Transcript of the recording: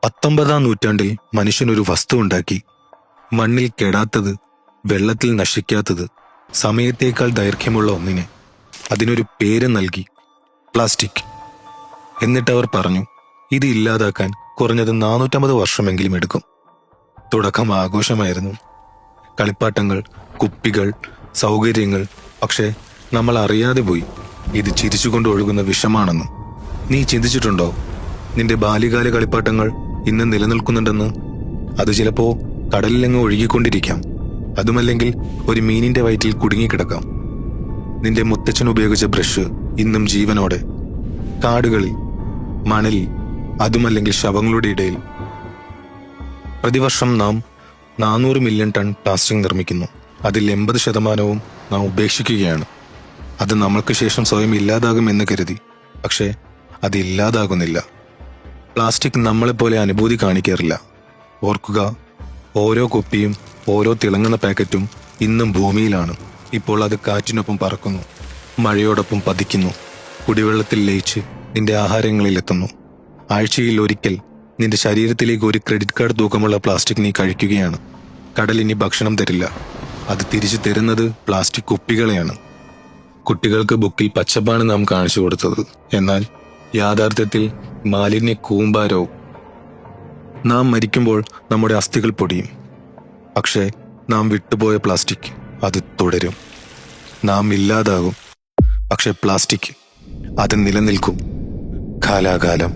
19-ാം നൂറ്റാണ്ടിൽ മനുഷ്യനൊരു വസ്തു ഉണ്ടാക്കി. മണ്ണിൽ കെടാത്തത്, വെള്ളത്തിൽ നശിക്കാത്തത്, സമയത്തേക്കാൾ ദൈർഘ്യമുള്ള ഒന്നിനെ. അതിനൊരു പേര് നൽകി, പ്ലാസ്റ്റിക്. എന്നിട്ടവർ പറഞ്ഞു, ഇത് ഇല്ലാതാക്കാൻ കുറഞ്ഞത് 450 വർഷമെങ്കിലും എടുക്കും. തുടക്കം ആഘോഷമായിരുന്നു. കളിപ്പാട്ടങ്ങൾ, കുപ്പികൾ, സൗകര്യങ്ങൾ. പക്ഷേ നമ്മൾ അറിയാതെ പോയി ഇത് ചിരിച്ചുകൊണ്ട് ഒഴുകുന്ന വിഷമാണെന്ന്. നീ ചിന്തിച്ചിട്ടുണ്ടോ നിന്റെ ബാല്യകാല കളിപ്പാട്ടങ്ങൾ ഇന്ന് നിലനിൽക്കുന്നുണ്ടെന്ന്? അത് ചിലപ്പോ കടലിലങ്ങ് ഒഴുകിക്കൊണ്ടിരിക്കാം. അതുമല്ലെങ്കിൽ ഒരു മീനിന്റെ വയറ്റിൽ കുടുങ്ങിക്കിടക്കാം. നിന്റെ മുത്തച്ഛൻ ഉപയോഗിച്ച ബ്രഷ് ഇന്നും ജീവനോടെ കാടുകളിൽ, മണലിൽ, അതുമല്ലെങ്കിൽ ശവങ്ങളുടെ ഇടയിൽ. പ്രതിവർഷം നാം 400 മില്യൺ ടൺ പ്ലാസ്റ്റിക് നിർമ്മിക്കുന്നു. അതിൽ 80% നാം ഉപേക്ഷിക്കുകയാണ്. അത് നമ്മൾക്ക് ശേഷം സ്വയം ഇല്ലാതാകുമെന്ന് കരുതി. പക്ഷേ അത് ഇല്ലാതാകുന്നില്ല. പ്ലാസ്റ്റിക് നമ്മളെപ്പോലെ അനുഭൂതി കാണിക്കാറില്ല. ഓർക്കുക, ഓരോ കുപ്പിയും ഓരോ തിളങ്ങുന്ന പാക്കറ്റും ഇന്നും ഭൂമിയിലാണ്. ഇപ്പോൾ അത് കാറ്റിനൊപ്പം പറക്കുന്നു, മഴയോടൊപ്പം പതിക്കുന്നു, കുടിവെള്ളത്തിൽ ലയിച്ച് നിന്റെ ആഹാരങ്ങളിൽ എത്തുന്നു. ആഴ്ചയിൽ ഒരിക്കൽ നിന്റെ ശരീരത്തിലേക്ക് ഒരു ക്രെഡിറ്റ് കാർഡ് തൂക്കമുള്ള പ്ലാസ്റ്റിക് നീ കഴിക്കുകയാണ്. കടൽ ഇനി ഭക്ഷണം തരില്ല. അത് തിരിച്ചു തരുന്നത് പ്ലാസ്റ്റിക് കുപ്പികളെയാണ്. കുട്ടികൾക്ക് ബുക്കിൽ പച്ചപ്പാണ് നാം കാണിച്ചു കൊടുത്തത്. എന്നാൽ യാഥാർത്ഥ്യത്തിൽ മാലിന്യ കൂമ്പാരവും. നാം മരിക്കുമ്പോൾ നമ്മുടെ അസ്ഥികൾ പൊടിയും. പക്ഷേ നാം വിട്ടുപോയ പ്ലാസ്റ്റിക് അത് തുടരും. നാം ഇല്ലാതാകും. പക്ഷെ പ്ലാസ്റ്റിക് അത് നിലനിൽക്കും കാലാകാലം.